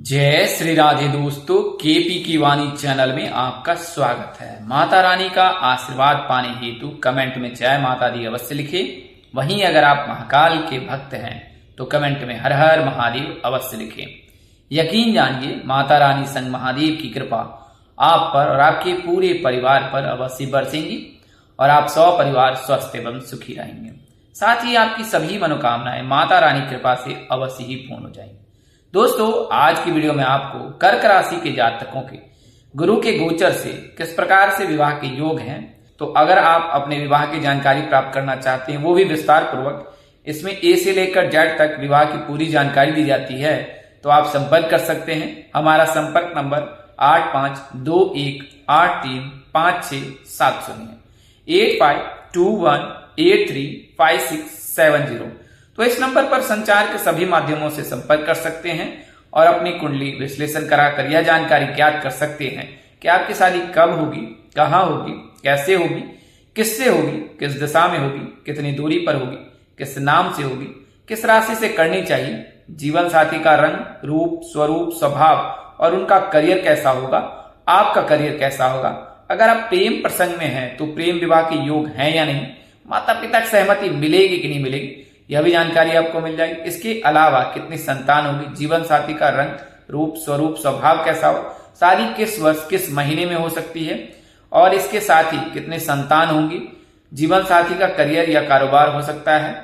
जय श्री राधे दोस्तों, केपी की वाणी चैनल में आपका स्वागत है। माता रानी का आशीर्वाद पाने हेतु कमेंट में जय माता दी अवश्य लिखे। वहीं अगर आप महाकाल के भक्त हैं तो कमेंट में हर हर महादेव अवश्य लिखे। यकीन जानिए माता रानी संग महादेव की कृपा आप पर और आपके पूरे परिवार पर अवश्य बरसेंगी और आप 100 परिवार स्वस्थ एवं सुखी रहेंगे। साथ ही आपकी सभी मनोकामनाएं माता रानी कृपा से अवश्य ही पूर्ण हो जाएंगी। दोस्तों, आज की वीडियो में आपको कर्क राशि के जातकों के गुरु के गोचर से किस प्रकार से विवाह के योग हैं, तो अगर आप अपने विवाह की जानकारी प्राप्त करना चाहते हैं, वो भी विस्तार पूर्वक, इसमें ए से लेकर जेड तक विवाह की पूरी जानकारी दी जाती है, तो आप संपर्क कर सकते हैं। हमारा संपर्क नंबर 8521835670 8521835670। तो इस नंबर पर संचार के सभी माध्यमों से संपर्क कर सकते हैं और अपनी कुंडली विश्लेषण कराकर यह जानकारी ज्ञात कर सकते हैं कि आपकी शादी कब होगी, कहाँ होगी, कैसे होगी, किससे होगी, किस दिशा में होगी, कितनी दूरी पर होगी, किस नाम से होगी, किस राशि से करनी चाहिए, जीवन साथी का रंग, रूप, स्वरूप, स्वभाव और उनका करियर कैसा होगा, आपका करियर कैसा होगा, अगर आप प्रेम प्रसंग में हैं तो प्रेम विवाह के योग हैं या नहीं, माता पिता की सहमति मिलेगी कि नहीं मिलेगी, यह भी जानकारी आपको मिल जाएगी। इसके अलावा कितनी संतान होगी, जीवन साथी का रंग, रूप, स्वरूप, स्वभाव कैसा हो, शादी किस वर्ष किस महीने में हो सकती है और इसके साथ ही कितने संतान होंगी, जीवन साथी का करियर या कारोबार हो सकता है,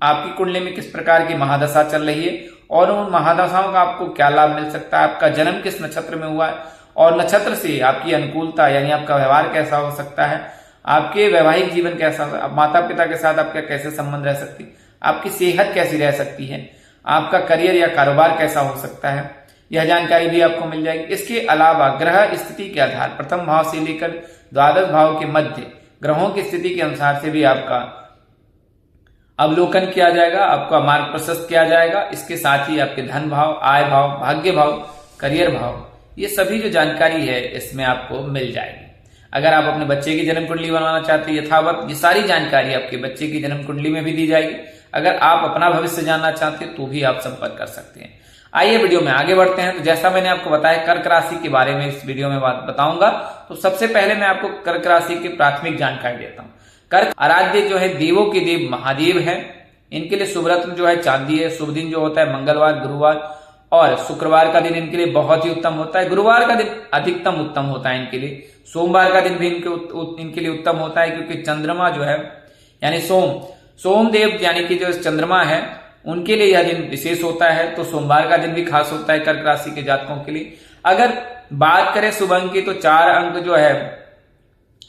आपकी कुंडली में किस प्रकार की महादशा चल रही है और उन महादशाओं का आपको क्या लाभ मिल सकता है, आपका जन्म किस नक्षत्र में हुआ है और नक्षत्र से आपकी अनुकूलता यानी आपका व्यवहार कैसा हो सकता है, आपके वैवाहिक जीवन कैसा होगा, माता पिता के साथ आपका कैसे संबंध रह सकती है, आपकी सेहत कैसी रह सकती है, आपका करियर या कारोबार कैसा हो सकता है, यह जानकारी भी आपको मिल जाएगी। इसके अलावा ग्रह स्थिति के आधार प्रथम भाव से लेकर द्वादश भाव के मध्य ग्रहों की स्थिति के अनुसार से भी आपका अवलोकन किया जाएगा, आपका मार्ग प्रशस्त किया जाएगा। इसके साथ ही आपके धन भाव, आय भाव, भाग्य भाव, करियर भाव, ये सभी जो जानकारी है इसमें आपको मिल जाएगी। अगर आप अपने बच्चे की जन्म कुंडली बनवाना चाहते हैं यथावत ये सारी जानकारी आपके बच्चे की जन्म कुंडली में भी दी जाएगी। अगर आप अपना भविष्य जानना चाहते हैं तो भी आप संपर्क कर सकते हैं। आइए वीडियो में आगे बढ़ते हैं। तो जैसा मैंने आपको बताया कर्क राशि के बारे में इस वीडियो में बताऊंगा, तो सबसे पहले मैं आपको कर्क राशि की प्राथमिक जानकारी देता हूँ। कर्क आराध्य जो है देवों के देव महादेव है। इनके लिए शुभ रत्न जो है चांदी है। शुभ दिन जो होता है मंगलवार, गुरुवार और शुक्रवार का दिन इनके लिए बहुत ही उत्तम होता है। गुरुवार का दिन अधिकतम उत्तम होता है इनके लिए। सोमवार का दिन भी इनके लिए उत्तम होता है, क्योंकि चंद्रमा जो है यानी सोमदेव यानी कि जो चंद्रमा है उनके लिए यह दिन विशेष होता है। तो सोमवार का दिन भी खास होता है कर्क राशि के जातकों के लिए। अगर बात करें शुभ अंक की तो 4 अंक जो है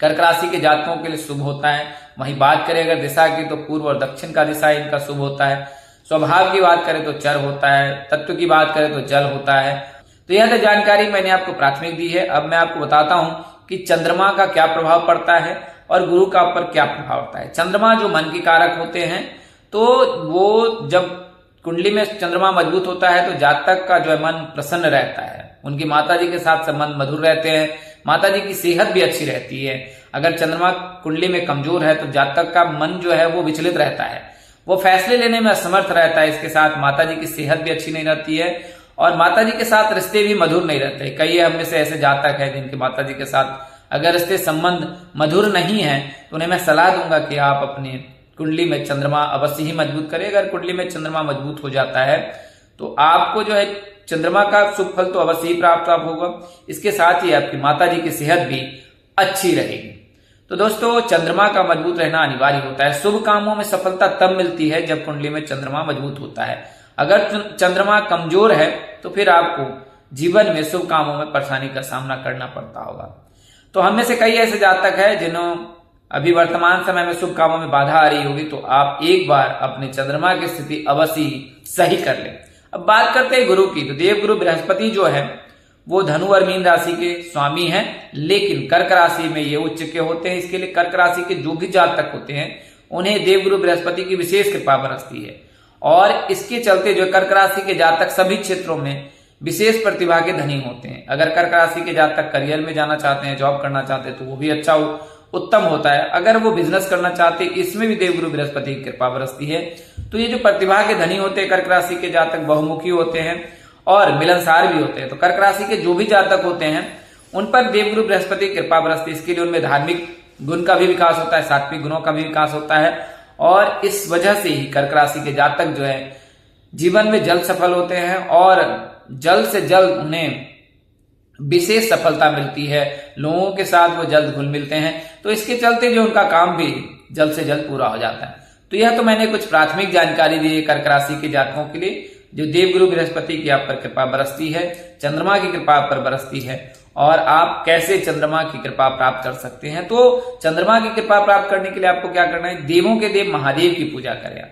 कर्क राशि के जातकों के लिए शुभ होता है। वहीं बात करें अगर दिशा की तो पूर्व और दक्षिण का दिशा इनका शुभ होता है। स्वभाव की बात करें तो चर होता है। तत्व की बात करें तो जल होता है। तो यह जानकारी मैंने आपको प्राथमिक दी है। अब मैं आपको बताता हूं कि चंद्रमा का क्या प्रभाव पड़ता है और गुरु का पर क्या प्रभाव पड़ता है। चंद्रमा जो मन के कारक होते हैं, तो वो जब कुंडली में चंद्रमा मजबूत होता है तो जातक का जो है मन प्रसन्न रहता है, उनकी माता जी के साथ संबंध मधुर रहते हैं, माता जी की सेहत भी अच्छी रहती है। अगर चंद्रमा कुंडली में कमजोर है तो जातक का मन जो है वो विचलित रहता है, वो फैसले लेने में असमर्थ रहता है। इसके साथ माता जी की सेहत भी अच्छी नहीं रहती है और माता जी के साथ रिश्ते भी मधुर नहीं रहते। कई हम में से ऐसे जातक है जिनके माता जी के साथ अगर रिश्ते संबंध मधुर नहीं है तो उन्हें मैं सलाह दूंगा कि आप अपनी कुंडली में चंद्रमा अवश्य ही मजबूत करें। अगर कुंडली में चंद्रमा मजबूत हो जाता है तो आपको जो है चंद्रमा का शुभ फल तो अवश्य ही प्राप्त होगा। इसके साथ ही आपकी माता जी की सेहत भी अच्छी रहेगी। तो दोस्तों, चंद्रमा का मजबूत रहना अनिवार्य होता है। शुभ कामों में सफलता तब मिलती है जब कुंडली में चंद्रमा मजबूत होता है। अगर चंद्रमा कमजोर है तो फिर आपको जीवन में शुभ कामों में परेशानी का सामना करना पड़ता होगा। तो हम में से कई ऐसे जातक है जिन्हों अभी वर्तमान समय में शुभ कामों में बाधा आ रही होगी, तो आप एक बार अपने चंद्रमा की स्थिति अवश्य सही कर लें। अब बात करते हैं गुरु की। तो देवगुरु बृहस्पति जो है वो धनु और मीन राशि के स्वामी हैं, लेकिन कर्क राशि में ये उच्च के होते हैं। इसके लिए कर्क राशि के जो भी जातक होते हैं उन्हें देवगुरु बृहस्पति की विशेष कृपा बरसती है और इसके चलते जो कर्क राशि के जातक सभी क्षेत्रों में विशेष प्रतिभा के धनी होते हैं। अगर कर्क राशि के जातक करियर में जाना चाहते हैं, जॉब करना चाहते हैं, तो वो भी अच्छा उत्तम होता है। अगर वो बिजनेस करना चाहते हैं, इसमें भी देवगुरु बृहस्पति की कृपा बरसती है। तो ये जो प्रतिभा के धनी होते हैं कर्क राशि के जातक बहुमुखी होते हैं और मिलनसार भी होते हैं। तो कर्क राशि के जो भी जातक होते हैं उन पर देवगुरु बृहस्पति की कृपा बरसती है। इसके लिए उनमें धार्मिक गुण का भी विकास होता है, सात्विक गुणों का भी विकास होता है, और इस वजह से ही कर्क राशि के जातक जो है जीवन में जल्द सफल होते हैं और जल्द से जल्द उन्हें विशेष सफलता मिलती है, लोगों के साथ वो जल्द घुल मिलते हैं। तो इसके चलते जो उनका काम भी जल्द से जल्द पूरा हो जाता है। तो यह तो मैंने कुछ प्राथमिक जानकारी दी है कर्क राशि के जातकों के लिए, जो देवगुरु बृहस्पति की आप पर कृपा बरसती है, चंद्रमा की कृपा आप पर बरसती है, और आप कैसे चंद्रमा की कृपा प्राप्त कर सकते हैं। तो चंद्रमा की कृपा प्राप्त करने के लिए आपको क्या करना है, देवों के देव महादेव की पूजा करें।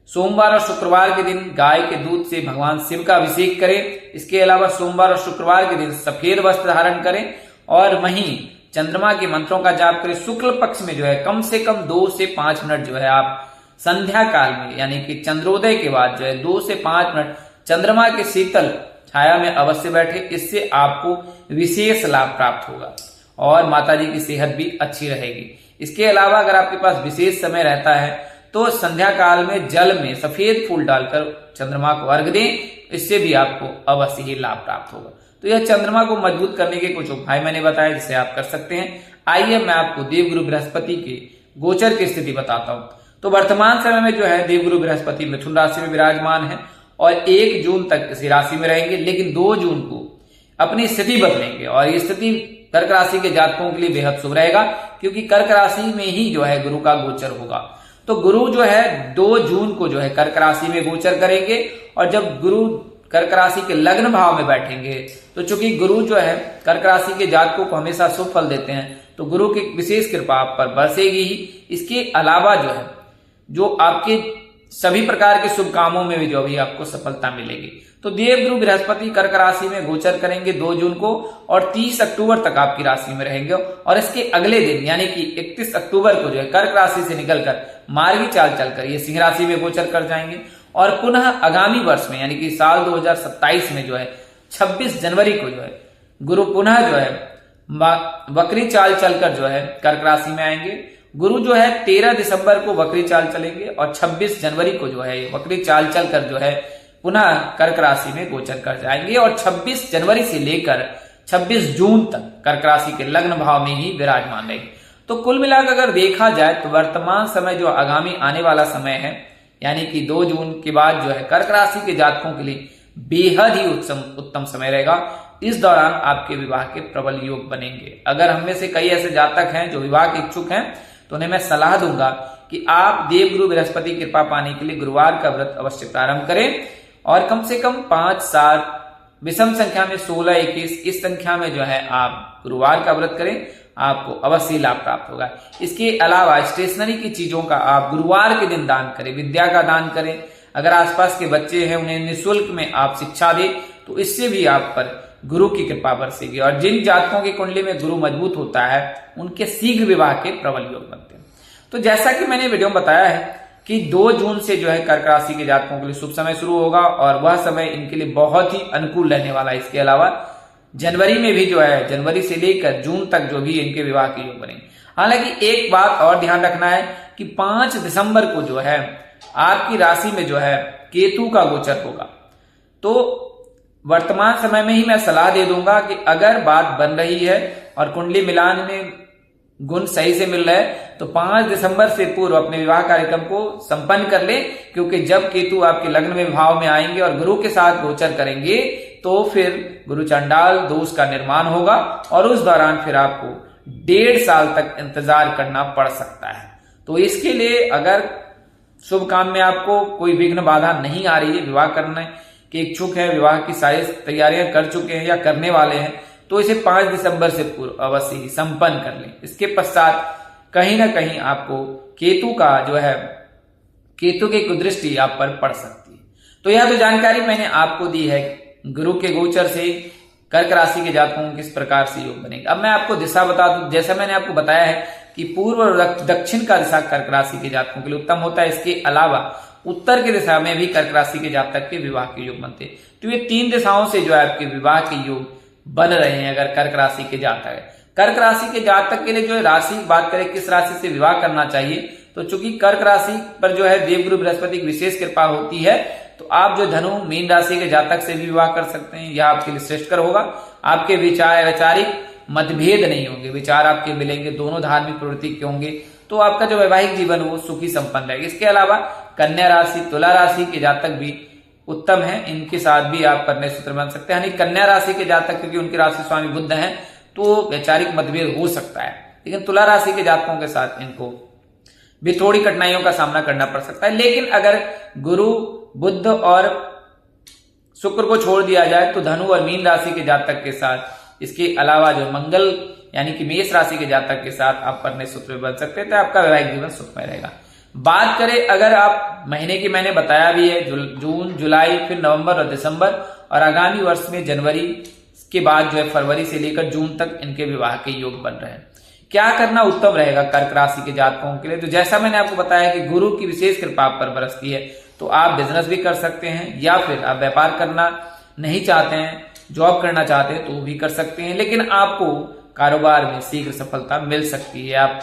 सोमवार और शुक्रवार के दिन गाय के दूध से भगवान शिव का अभिषेक करें। इसके अलावा सोमवार और शुक्रवार के दिन सफेद वस्त्र धारण करें, और वहीं चंद्रमा के मंत्रों का जाप करें। शुक्ल पक्ष में जो है कम से कम 2 से 5 मिनट जो है आप संध्या काल में, यानी कि चंद्रोदय के बाद जो है 2 से 5 मिनट चंद्रमा के शीतल छाया में अवश्य बैठे। इससे आपको विशेष लाभ प्राप्त होगा और माताजी की सेहत भी अच्छी रहेगी। इसके अलावा अगर आपके पास विशेष समय रहता है तो संध्या काल में जल में सफेद फूल डालकर चंद्रमा को अर्घ दें, इससे भी आपको अवश्य ही लाभ प्राप्त होगा। तो यह चंद्रमा को मजबूत करने के कुछ उपाय मैंने बताए जिसे आप कर सकते हैं। आइए मैं आपको देवगुरु बृहस्पति के गोचर की स्थिति बताता हूं। तो वर्तमान समय में जो है देवगुरु बृहस्पति मिथुन राशि में विराजमान है और 1 जून तक इसी राशि में रहेंगे, लेकिन 2 जून को अपनी स्थिति बदलेंगे, और ये स्थिति कर्क राशि के जातकों के लिए बेहद शुभ रहेगा, क्योंकि कर्क राशि में ही जो है गुरु का गोचर होगा। तो गुरु जो है 2 जून को जो है कर्क राशि में गोचर करेंगे, और जब गुरु कर्क राशि के लग्न भाव में बैठेंगे तो चूंकि गुरु जो है कर्क राशि के जातकों को हमेशा शुभ फल देते हैं, तो गुरु की विशेष कृपा आप पर बरसेगी ही। इसके अलावा जो है जो आपके सभी प्रकार के शुभ कामों में भी जो भी आपको सफलता मिलेगी। तो देवगुरु बृहस्पति कर्क राशि में गोचर करेंगे 2 जून को, और 30 अक्टूबर तक आपकी राशि में रहेंगे, और इसके अगले दिन यानी कि 31 अक्टूबर को जो है कर्क राशि से निकलकर मार्गी चाल चलकर ये सिंह राशि में गोचर कर जाएंगे, और पुनः आगामी वर्ष में यानी कि साल 2027 में जो है 26 जनवरी को जो है गुरु पुनः जो है वक्री चाल चलकर जो है कर्क राशि में आएंगे। गुरु जो है 13 दिसंबर को वक्री चाल चलेंगे, और 26 जनवरी को जो है वक्री चाल चलकर जो है पुनः कर्क राशि में गोचर कर जाएंगे, और 26 जनवरी से लेकर 26 जून तक कर्क राशि के लग्न भाव में ही विराजमान रहेंगे। तो कुल मिलाकर अगर देखा जाए तो वर्तमान समय जो आगामी आने वाला समय है, यानी कि 2 जून के बाद जो है कर्क राशि के जातकों के लिए बेहद ही उत्तम समय रहेगा। इस दौरान आपके विवाह के प्रबल योग बनेंगे। अगर हम में से कई ऐसे जातक हैं जो विवाह के इच्छुक हैं, तो उन्हें मैं सलाह दूंगा कि आप देवगुरु बृहस्पति की कृपा पाने के लिए गुरुवार का व्रत अवश्य प्रारंभ करें, और कम से कम 5, 7, विषम संख्या में 16, 21 इस संख्या में जो है आप गुरुवार का व्रत करें, आपको अवश्य लाभ प्राप्त होगा। इसके अलावा स्टेशनरी की चीजों का आप गुरुवार के दिन दान करें, विद्या का दान करें। अगर आसपास के बच्चे हैं उन्हें निःशुल्क में आप शिक्षा दें, तो इससे भी आप पर गुरु की कृपा बरसेगी। और जिन जातकों की कुंडली में गुरु मजबूत होता है उनके शीघ्र विवाह के प्रबल योग बनते हैं। तो जैसा कि मैंने वीडियो में बताया है कि 2 जून से जो है कर्क राशि के जातकों के लिए शुभ समय शुरू होगा, और वह समय इनके लिए बहुत ही अनुकूल रहने वाला है। इसके अलावा जनवरी में भी जो है जनवरी से लेकर जून तक जो भी इनके विवाह के योग बनेंगे। हालांकि एक बात और ध्यान रखना है कि 5 दिसंबर को जो है आपकी राशि में जो है केतु का गोचर होगा। तो वर्तमान समय में ही मैं सलाह दे दूंगा कि अगर बात बन रही है और कुंडली मिलान में गुण सही से मिल रहा है, तो 5 दिसंबर से पूर्व अपने विवाह कार्यक्रम को संपन्न कर ले, क्योंकि जब केतु आपके लग्न में भाव में आएंगे और गुरु के साथ गोचर करेंगे तो फिर गुरु चंडाल दोष का निर्माण होगा, और उस दौरान फिर आपको 1.5 साल तक इंतजार करना पड़ सकता है। तो इसके लिए अगर शुभ काम में आपको कोई विघ्न बाधा नहीं आ रही है, विवाह करने के इच्छुक है, विवाह की सारी तैयारियां कर चुके हैं या करने वाले हैं, तो इसे 5 दिसंबर से पूर्व अवश्य ही संपन्न कर लें। इसके पश्चात कहीं ना कहीं आपको केतु का जो है केतु की कुदृष्टि आप पर पड़ सकती है। तो यह तो जानकारी मैंने आपको दी है गुरु के गोचर से कर्क राशि के जातकों को किस प्रकार से योग बनेगा। अब मैं आपको दिशा बता दूं। जैसा मैंने आपको बताया है कि पूर्व और दक्षिण का दिशा कर्क राशि के जातकों के लिए उत्तम होता है। इसके अलावा उत्तर की दिशा में भी कर्क राशि के जातक के विवाह के योग बनते हैं। तो ये 3 दिशाओं से जो है आपके विवाह के योग बन रहे हैं। अगर कर्क राशि के जातक है, कर्क राशि के जातक के लिए जो है राशि की बात करें किस राशि से विवाह करना चाहिए, तो चूंकि कर्क राशि पर जो है देवगुरु बृहस्पति की विशेष कृपा होती है, तो आप जो धनु मीन राशि के जातक से भी विवाह कर सकते हैं, यह आपके लिए श्रेष्ठकर होगा। आपके वैचारिक मतभेद नहीं होंगे, विचार आपके मिलेंगे, दोनों धार्मिक प्रवृत्ति के होंगे, तो आपका जो वैवाहिक जीवन वो सुखी संपन्न रहेगा। इसके अलावा कन्या राशि, तुला राशि के जातक भी उत्तम है, इनके साथ भी आप कन्या सूत्र बन सकते हैं। यानी कन्या राशि के जातक, क्योंकि उनकी राशि स्वामी बुध हैं, तो वैचारिक मतभेद हो सकता है, लेकिन तुला राशि के जातकों के साथ इनको भी थोड़ी कठिनाइयों का सामना करना पड़ सकता है। लेकिन अगर गुरु, बुध और शुक्र को छोड़ दिया जाए तो धनु और मीन राशि के जातक के साथ, इसके अलावा जो मंगल यानी कि मेष राशि के जातक के साथ आप कन्या सूत्र बन सकते हैं, तो आपका वैवाहिक जीवन सुखमय रहेगा। बात करें अगर आप महीने की, मैंने बताया भी है, जून, जुलाई, फिर नवंबर और दिसंबर, और आगामी वर्ष में जनवरी के बाद जो है फरवरी से लेकर जून तक इनके विवाह के योग बन रहे हैं। क्या करना उत्तम रहेगा कर्क राशि के जातकों के लिए? तो जैसा मैंने आपको बताया कि गुरु की विशेष कृपा आप पर बरसती है, तो आप बिजनेस भी कर सकते हैं, या फिर आप व्यापार करना नहीं चाहते हैं, जॉब करना चाहते हैं, तो भी कर सकते हैं, लेकिन आपको कारोबार में शीघ्र सफलता मिल सकती है, आप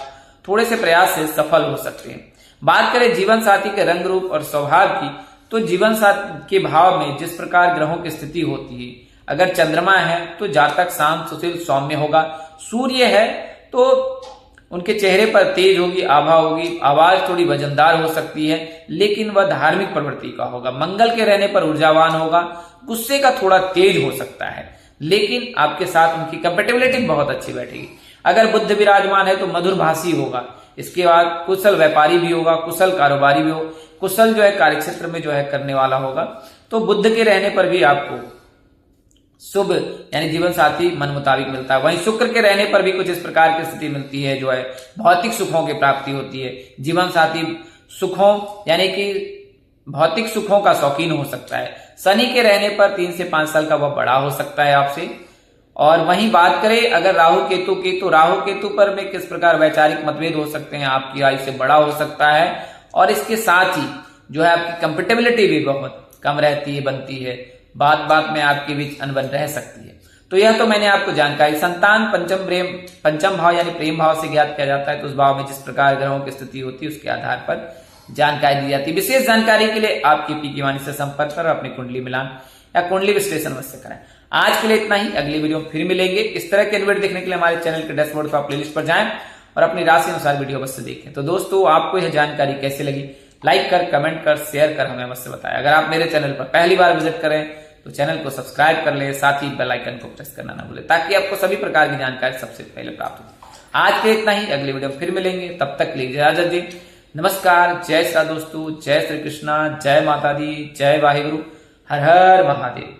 थोड़े से प्रयास से सफल हो सकते हैं। बात करें जीवन साथी के रंग रूप और स्वभाव की, तो जीवन साथी के भाव में जिस प्रकार ग्रहों की स्थिति होती है, अगर चंद्रमा है तो जातक शांत, सुशील, सौम्य होगा। सूर्य है तो उनके चेहरे पर तेज होगी, आभा होगी, आवाज थोड़ी वजनदार हो सकती है, लेकिन वह धार्मिक प्रवृत्ति का होगा। मंगल के रहने पर ऊर्जावान होगा, गुस्से का थोड़ा तेज हो सकता है, लेकिन आपके साथ उनकी कंपेटेबिलिटी बहुत अच्छी बैठेगी। अगर बुध विराजमान है तो मधुरभाषी होगा। इसके बाद कुशल व्यापारी भी होगा, कुशल कारोबारी भी हो, कुशल जो है कार्यक्षेत्र में जो है करने वाला होगा। तो बुध के रहने पर भी आपको शुभ यानी जीवन साथी मन मुताबिक मिलता है। वहीं शुक्र के रहने पर भी कुछ इस प्रकार की स्थिति मिलती है, जो है भौतिक सुखों की प्राप्ति होती है। जीवन साथी सुखों यानी कि भौतिक सुखों का शौकीन हो सकता है। शनि के रहने पर 3 से 5 साल का वह बड़ा हो सकता है आपसे। और वहीं बात करें अगर राहु केतु की, तो राहु केतु पर में किस प्रकार वैचारिक मतभेद हो सकते हैं, आपकी आयु से बड़ा हो सकता है, और इसके साथ ही जो है आपकी कंपेटेबिलिटी भी बहुत कम रहती है, बनती है, बात बात में आपके बीच अनबन रह सकती है। तो यह तो मैंने आपको जानकारी। संतान पंचम भाव यानी प्रेम भाव से ज्ञात किया जाता है, तो उस भाव में जिस प्रकार ग्रहों की स्थिति होती है उसके आधार पर जानकारी दी जाती है। विशेष जानकारी के लिए आप KP की वाणी से संपर्क कर अपनी कुंडली मिलान या कुंडली विश्लेषण अवश्य करें। आज के लिए इतना ही, अगली वीडियो में फिर मिलेंगे। इस तरह के वीडियो देखने के लिए हमारे चैनल के डैशबोर्ड पर प्लेलिस्ट पर जाएं और अपनी राशि अनुसार वीडियो अवश्य देखें। तो दोस्तों, आपको यह जानकारी कैसी लगी, लाइक कर, कमेंट कर, शेयर कर हमें अवश्य बताएं। अगर आप मेरे चैनल पर पहली बार विजिट करें तो चैनल को सब्सक्राइब कर ले, साथ ही बेल आइकन को प्रेस करना ना भूलें, ताकि आपको सभी प्रकार की जानकारी सबसे पहले प्राप्त हो। आज के इतना ही, अगली वीडियो में फिर मिलेंगे, तब तक के लिए इजाजत दी। नमस्कार, जय श्री दोस्तों, जय श्री कृष्णा, जय माता दी, जय वाहिगुरु, हर हर महादेव।